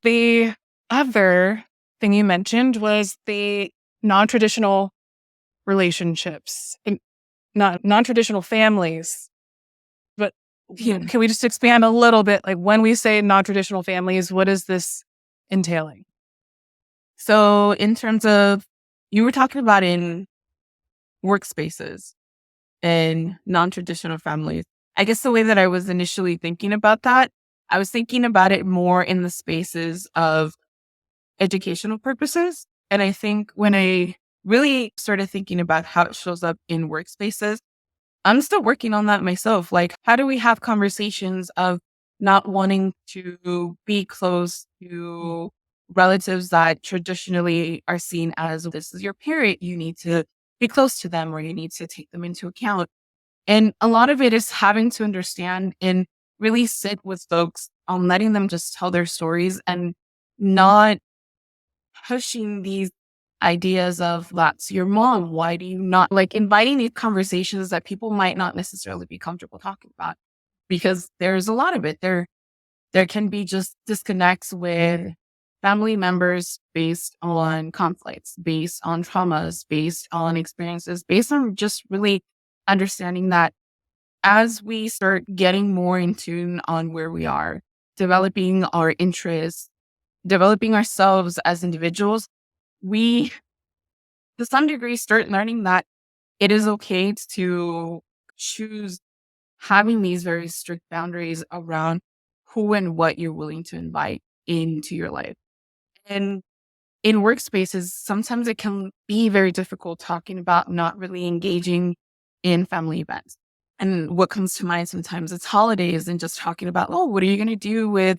The other thing you mentioned was the non-traditional relationships and not non-traditional families. But can we just expand a little bit? Like when we say non-traditional families, what is this entailing? So in terms of, you were talking about in workspaces and non-traditional families. I guess the way that I was initially thinking about that, I was thinking about it more in the spaces of educational purposes. And I think when I really started thinking about how it shows up in workspaces, I'm still working on that myself. Like, how do we have conversations of not wanting to be close to relatives that traditionally are seen as, this is your parent, you need to be close to them or you need to take them into account. And a lot of it is having to understand and really sit with folks on letting them just tell their stories and not pushing these ideas of, that's your mom. Why do you not, like, inviting these conversations that people might not necessarily be comfortable talking about? Because there's a lot of it. There can be just disconnects with family members based on conflicts, based on traumas, based on experiences, based on just really understanding that as we start getting more in tune on where we are, developing our interests, developing ourselves as individuals, we, to some degree, start learning that it is okay to choose having these very strict boundaries around who and what you're willing to invite into your life. And in workspaces, sometimes it can be very difficult talking about not really engaging in family events. And what comes to mind sometimes, it's holidays and just talking about, oh, what are you going to do with,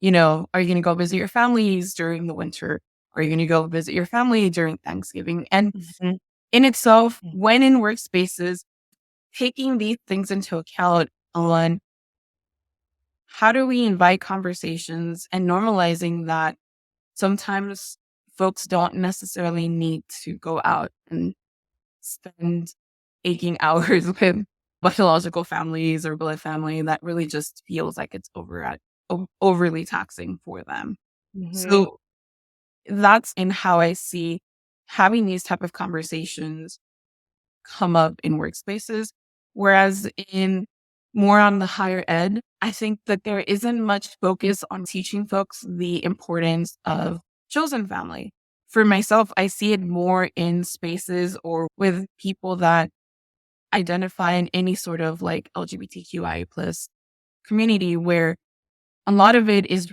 are you going to go visit your families during the winter? Are you going to go visit your family during Thanksgiving? And in itself, when in workspaces, taking these things into account on how do we invite conversations and normalizing that sometimes folks don't necessarily need to go out and spend aching hours with biological families or blood family that really just feels like it's overly taxing for them. So that's in how I see having these type of conversations come up in workspaces. Whereas in more on the higher ed, I think that there isn't much focus on teaching folks the importance of chosen family. For myself, I see it more in spaces or with people that identify in any sort of like LGBTQI plus community, where a lot of it is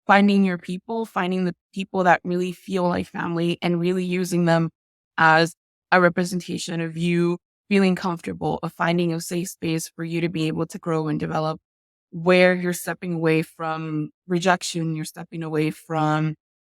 finding your people, finding the people that really feel like family and really using them as a representation of you feeling comfortable, of finding a safe space for you to be able to grow and develop, where you're stepping away from rejection, you're stepping away from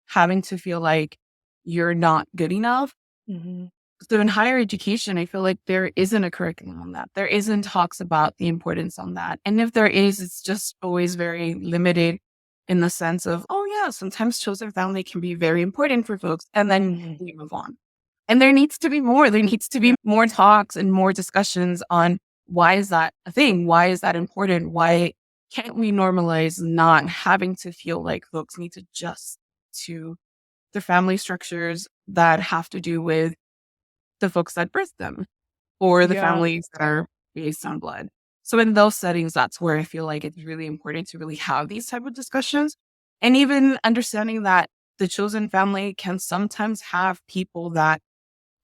having to feel like you're not good enough. So in higher education, I feel like there isn't a curriculum on that. There isn't talks about the importance on that. And if there is, it's just always very limited in the sense of, oh yeah, sometimes chosen family can be very important for folks. And then we move on. And there needs to be more. There needs to be more talks and more discussions on, why is that a thing? Why is that important? Why can't we normalize not having to feel like folks need to adjust to the family structures that have to do with the folks that birthed them or the families that are based on blood. So in those settings, that's where I feel like it's really important to really have these type of discussions, and even understanding that the chosen family can sometimes have people that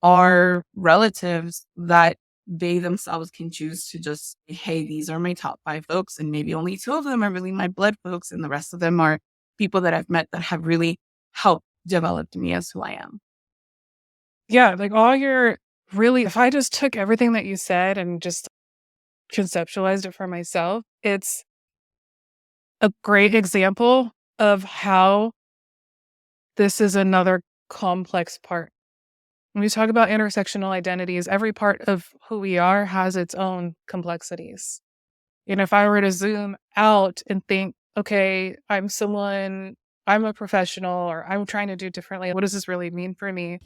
are relatives that they themselves can choose to just say, hey, these are my top 5 folks, and maybe only 2 of them are really my blood folks, and the rest of them are people that I've met that have really helped develop me as who I am. Yeah, like all your really, if I just took everything that you said and just conceptualized it for myself, it's a great example of how this is another complex part. When we talk about intersectional identities, every part of who we are has its own complexities. And if I were to zoom out and think, okay, I'm someone, I'm a professional, or I'm trying to do differently, what does this really mean for me?